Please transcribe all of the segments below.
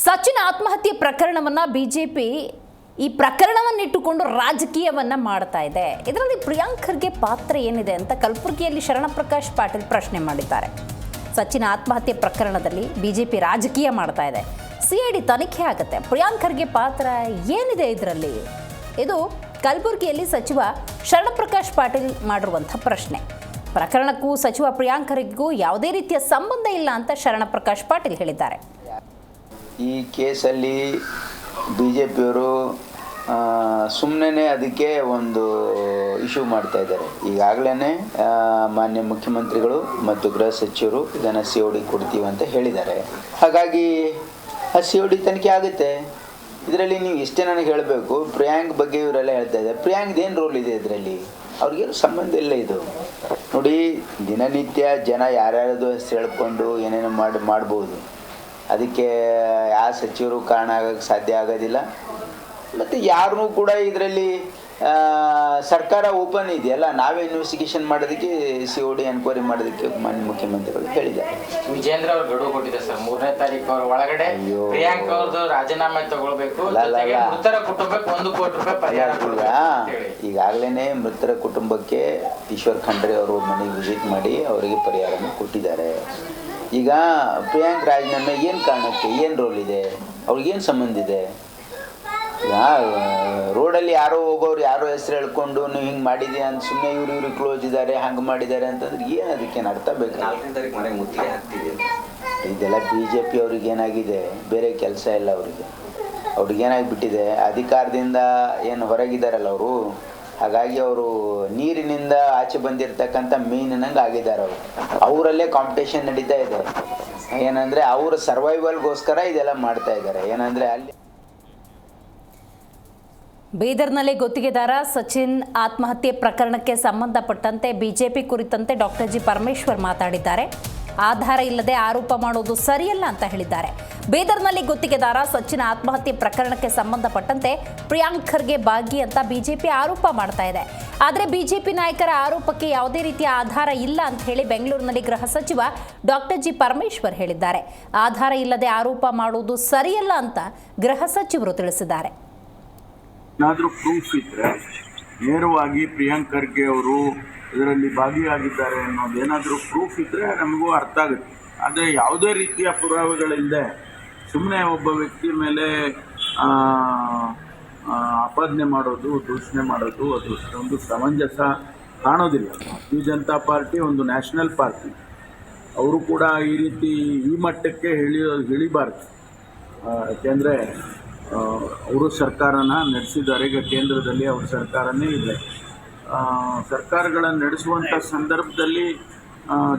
ಸಚಿನ್ ಆತ್ಮಹತ್ಯೆ ಪ್ರಕರಣವನ್ನು ಬಿಜೆಪಿ ಈ ಪ್ರಕರಣವನ್ನಿಟ್ಟುಕೊಂಡು ರಾಜಕೀಯವನ್ನ ಮಾಡ್ತಾ ಇದೆ. ಇದರಲ್ಲಿ ಪ್ರಿಯಾಂಕ್ ಖರ್ಗೆ ಪಾತ್ರ ಏನಿದೆ ಅಂತ ಕಲಬುರಗಿಯಲ್ಲಿ ಶರಣಪ್ರಕಾಶ್ ಪಾಟೀಲ್ ಪ್ರಶ್ನೆ ಮಾಡಿದ್ದಾರೆ. ಸಚಿನ್ ಆತ್ಮಹತ್ಯೆ ಪ್ರಕರಣದಲ್ಲಿ ಬಿಜೆಪಿ ರಾಜಕೀಯ ಮಾಡ್ತಾ ಇದೆ, ಸಿಐಡಿ ತನಿಖೆ ಆಗುತ್ತೆ, ಪ್ರಿಯಾಂಕ್ ಖರ್ಗೆ ಪಾತ್ರ ಏನಿದೆ ಇದರಲ್ಲಿ? ಇದು ಕಲಬುರಗಿಯಲ್ಲಿ ಸಚಿವ ಶರಣಪ್ರಕಾಶ್ ಪಾಟೀಲ್ ಮಾಡಿರುವಂಥ ಪ್ರಶ್ನೆ. ಪ್ರಕರಣಕ್ಕೂ ಸಚಿವ ಪ್ರಿಯಾಂಕ್ ಖರ್ಗೆಗೂ ಯಾವುದೇ ರೀತಿಯ ಸಂಬಂಧ ಇಲ್ಲ ಅಂತ ಶರಣಪ್ರಕಾಶ್ ಪಾಟೀಲ್ ಹೇಳಿದ್ದಾರೆ. ಈ ಕೇಸಲ್ಲಿ ಬಿಜೆಪಿಯವರು ಸುಮ್ಮನೆ ಅದಕ್ಕೆ ಒಂದು ಇಶ್ಯೂ ಮಾಡ್ತಾ ಇದ್ದಾರೆ. ಈಗಾಗಲೇ ಮಾನ್ಯ ಮುಖ್ಯಮಂತ್ರಿಗಳು ಮತ್ತು ಗೃಹ ಸಚಿವರು ಇದನ್ನು COD ಕೊಡ್ತೀವಿ ಅಂತ ಹೇಳಿದ್ದಾರೆ. ಹಾಗಾಗಿ ಆ COD ತನಿಖೆ ಆಗುತ್ತೆ. ಇದರಲ್ಲಿ ನೀವು ಇಷ್ಟೇ ನನಗೆ ಹೇಳಬೇಕು, ಪ್ರಿಯಾಂಕ್ ಬಗ್ಗೆ ಇವರೆಲ್ಲ ಹೇಳ್ತಾ ಇದ್ದಾರೆ. ಪ್ರಿಯಾಂಕ್ದು ಏನು ರೋಲ್ ಇದೆ ಇದರಲ್ಲಿ? ಅವ್ರಿಗೇನು ಸಂಬಂಧ ಇಲ್ಲ. ಇದು ನೋಡಿ, ದಿನನಿತ್ಯ ಜನ ಯಾರ್ಯಾರದು ಹೆಸರು ಹೇಳ್ಕೊಂಡು ಏನೇನೋ ಮಾಡ್ಬೋದು. ಅದಕ್ಕೆ ಯಾವ ಸಚಿವರು ಕಾರಣ ಆಗೋಕ್ಕೆ ಸಾಧ್ಯ ಆಗೋದಿಲ್ಲ. ಮತ್ತು ಯಾರೂ ಕೂಡ ಇದರಲ್ಲಿ ಸರ್ಕಾರ ಓಪನ್ ಇದೆಯಲ್ಲ, ನಾವೇ ಇನ್ವೆಸ್ಟಿಗೇಷನ್ ಮಾಡೋದಕ್ಕೆ COD ಎನ್ಕ್ವೈರಿ ಮಾಡೋದಕ್ಕೆ ಮಾನ್ಯ ಮುಖ್ಯಮಂತ್ರಿಗಳು ಹೇಳಿದ್ದಾರೆ. ವಿಜೇಂದ್ರ ಅವರು ಗಡುವು ಕೊಟ್ಟಿದ್ದಾರೆ ಸರ್, 3ನೇ ತಾರೀಕು ಅವ್ರ ಒಳಗಡೆ ಪ್ರಿಯಾಂಕ್ ಅವ್ರದ್ದು ರಾಜೀನಾಮೆ ತಗೊಳ್ಬೇಕು, ಮೃತರ ಕುಟುಂಬಕ್ಕೆ 1 ಕೋಟಿ ರೂಪಾಯಿ ಪರಿಹಾರ. ಈಗಾಗಲೇ ಮೃತರ ಕುಟುಂಬಕ್ಕೆ ಈಶ್ವರ್ ಖಂಡ್ರೆ ಅವರು ಮನೆಗೆ ವಿಸಿಟ್ ಮಾಡಿ ಅವರಿಗೆ ಪರಿಹಾರನ ಕೊಟ್ಟಿದ್ದಾರೆ. ಈಗ ಪ್ರಿಯಾಂಕ್ ರಾಜೀನಾಮೆ ಏನು ಕಾರಣಕ್ಕೆ, ಏನು ರೋಲ್ ಇದೆ, ಅವ್ರಿಗೇನು ಸಂಬಂಧ ಇದೆ? ಈಗ ರೋಡಲ್ಲಿ ಯಾರೋ ಹೋಗೋರು ಯಾರೋ ಹೆಸರು ಹೇಳ್ಕೊಂಡು ನೀವು ಹಿಂಗೆ ಮಾಡಿದೆ ಅಂತ ಸುಮ್ಮನೆ ಇವ್ರು ಕ್ಲೋಸ್ ಇದ್ದಾರೆ, ಹಂಗೆ ಮಾಡಿದ್ದಾರೆ ಅಂತಂದ್ರೆ ಏನು ಅದಕ್ಕೇನು ಅರ್ಥ ಬೇಕು? ಇದೆಲ್ಲ BJP ಅವ್ರಿಗೆ ಏನಾಗಿದೆ, ಬೇರೆ ಕೆಲಸ ಇಲ್ಲ ಅವ್ರಿಗೇನಾಗಿಬಿಟ್ಟಿದೆ, ಅಧಿಕಾರದಿಂದ ಏನು ಹೊರಗಿದ್ದಾರಲ್ಲ ಅವರು. ಹಾಗಾಗಿ ಅವರು ನೀರಿನಿಂದ ಆಚೆ ಬಂದಿರತಕ್ಕಂಥ ಮೀನಿನಂಗೆ ಆಗಿದ್ದಾರೆ. ಅವರಲ್ಲೇ ಕಾಂಪಿಟೇಷನ್ ನಡೀತಾ ಇದೆ. ಏನಂದರೆ ಅವರ ಸರ್ವೈವಲ್ಗೋಸ್ಕರ ಇದೆಲ್ಲ ಮಾಡ್ತಾ ಇದ್ದಾರೆ. ಏನಂದರೆ ಅಲ್ಲಿ ಬೀದರ್ನಲ್ಲಿ ಗುತ್ತಿಗೆದಾರ ಸಚಿನ್ ಆತ್ಮಹತ್ಯೆ ಪ್ರಕರಣಕ್ಕೆ ಸಂಬಂಧಪಟ್ಟಂತೆ ಬಿಜೆಪಿ ಕುರಿತಂತೆ ಡಾಕ್ಟರ್ ಜಿ ಪರಮೇಶ್ವರ್ ಮಾತಾಡಿದ್ದಾರೆ. ಆಧಾರ ಇಲ್ಲದೆ ಆರೋಪ ಮಾಡೋದು ಸರಿಯಲ್ಲ ಅಂತ ಹೇಳಿದ್ದಾರೆ. ಬೀದರ್ನಲ್ಲಿ ಗುತ್ತಿಗೆದಾರ ಸಚಿನ್ ಆತ್ಮಹತ್ಯೆ ಪ್ರಕರಣಕ್ಕೆ ಸಂಬಂಧಪಟ್ಟಂತೆ ಪ್ರಿಯಾಂಕ್ ಖರ್ಗೆ ಭಾಗಿ ಅಂತ ಬಿಜೆಪಿ ಆರೋಪ ಮಾಡ್ತಾ ಇದೆ. ಆದರೆ ಬಿಜೆಪಿ ನಾಯಕರ ಆರೋಪಕ್ಕೆ ಯಾವುದೇ ರೀತಿಯ ಆಧಾರ ಇಲ್ಲ ಅಂತ ಹೇಳಿ ಬೆಂಗಳೂರಿನಲ್ಲಿ ಗೃಹ ಸಚಿವ ಡಾಕ್ಟರ್ ಜಿ ಪರಮೇಶ್ವರ್ ಹೇಳಿದ್ದಾರೆ. ಆಧಾರ ಇಲ್ಲದೆ ಆರೋಪ ಮಾಡುವುದು ಸರಿಯಲ್ಲ ಅಂತ ಗೃಹ ಸಚಿವರು ತಿಳಿಸಿದ್ದಾರೆ. ಏನಾದರೂ ಪ್ರೂಫ್ ಇದ್ದರೆ ನೇರವಾಗಿ ಪ್ರಿಯಾಂಕ್ ಖರ್ಗೆ ಅವರು ಇದರಲ್ಲಿ ಭಾಗಿಯಾಗಿದ್ದಾರೆ ಅನ್ನೋದೇನಾದರೂ ಪ್ರೂಫ್ ಇದ್ದರೆ ನಮಗೂ ಅರ್ಥ ಆಗುತ್ತೆ. ಆದರೆ ಯಾವುದೇ ರೀತಿಯ ಪುರಾವೆಗಳಿಲ್ಲದೆ ಸುಮ್ಮನೆ ಒಬ್ಬ ವ್ಯಕ್ತಿ ಮೇಲೆ ಆಪಾದನೆ ಮಾಡೋದು, ದೂಷಣೆ ಮಾಡೋದು ಅದು ಒಂದು ಸಮಂಜಸ ಕಾಣೋದಿಲ್ಲ. ಭಾರತೀಯ ಜನತಾ ಪಾರ್ಟಿ ಒಂದು ನ್ಯಾಷನಲ್ ಪಾರ್ಟಿ. ಅವರು ಕೂಡ ಈ ರೀತಿ ಈ ಮಟ್ಟಕ್ಕೆ ಹೇಳಿಬಾರ್ದು. ಯಾಕೆಂದರೆ ಅವರು ಸರ್ಕಾರನ ನಡೆಸಿದ್ದಾರೆ. ಈಗ ಕೇಂದ್ರದಲ್ಲಿ ಅವ್ರ ಸರ್ಕಾರನೇ ಇದೆ. ಸರ್ಕಾರಗಳನ್ನು ನಡೆಸುವಂಥ ಸಂದರ್ಭದಲ್ಲಿ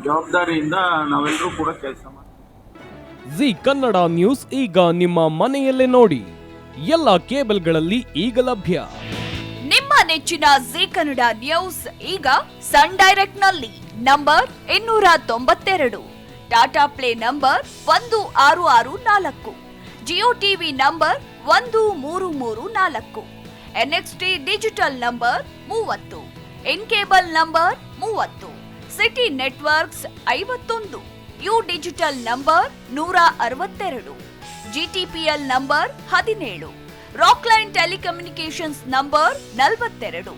ಜವಾಬ್ದಾರಿಯಿಂದ ನಾವೆಲ್ಲರೂ ಕೂಡ ಕೆಲಸ ಮಾಡ್ತೀವಿ. ಜಿ ಕನ್ನಡ ನ್ಯೂಸ್ ಈಗ ನಿಮ್ಮ ಮನೆಯಲ್ಲೇ ನೋಡಿ. ಎಲ್ಲ ಕೇಬಲ್ಗಳಲ್ಲಿ ಈಗ ಲಭ್ಯ. ನಿಮ್ಮ ನೆಚ್ಚಿನ ಜಿ ಕನ್ನಡ ನ್ಯೂಸ್ ಈಗ ಸನ್ ಡೈರೆಕ್ಟ್ ನಲ್ಲಿ number 292, Tata play number 1664, Jio TV number 1334, NXT digital number 30, in cable number 30, city networks 51, U digital number 162, GTPL number 17, Rockline telecommunications number 42,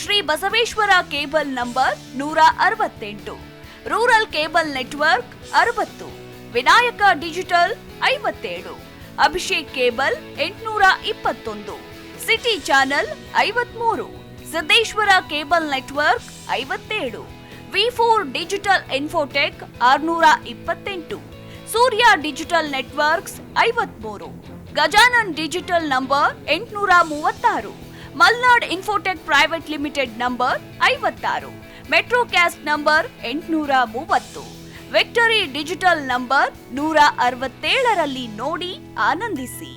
Shri Basaveshwara cable number 168, rural cable network 60, Vinayaka digital 57, Abhishek cable 821, city channel 53, Siddeshwara cable network 57, V4 digital Infotech 628, Surya digital networks 53, Gajanan digital number 836, Malnad Infotech private limited number 56, Metrocast number 830, Victory digital number 167ರಲ್ಲಿ ನೋಡಿ ಆನಂದಿಸಿ.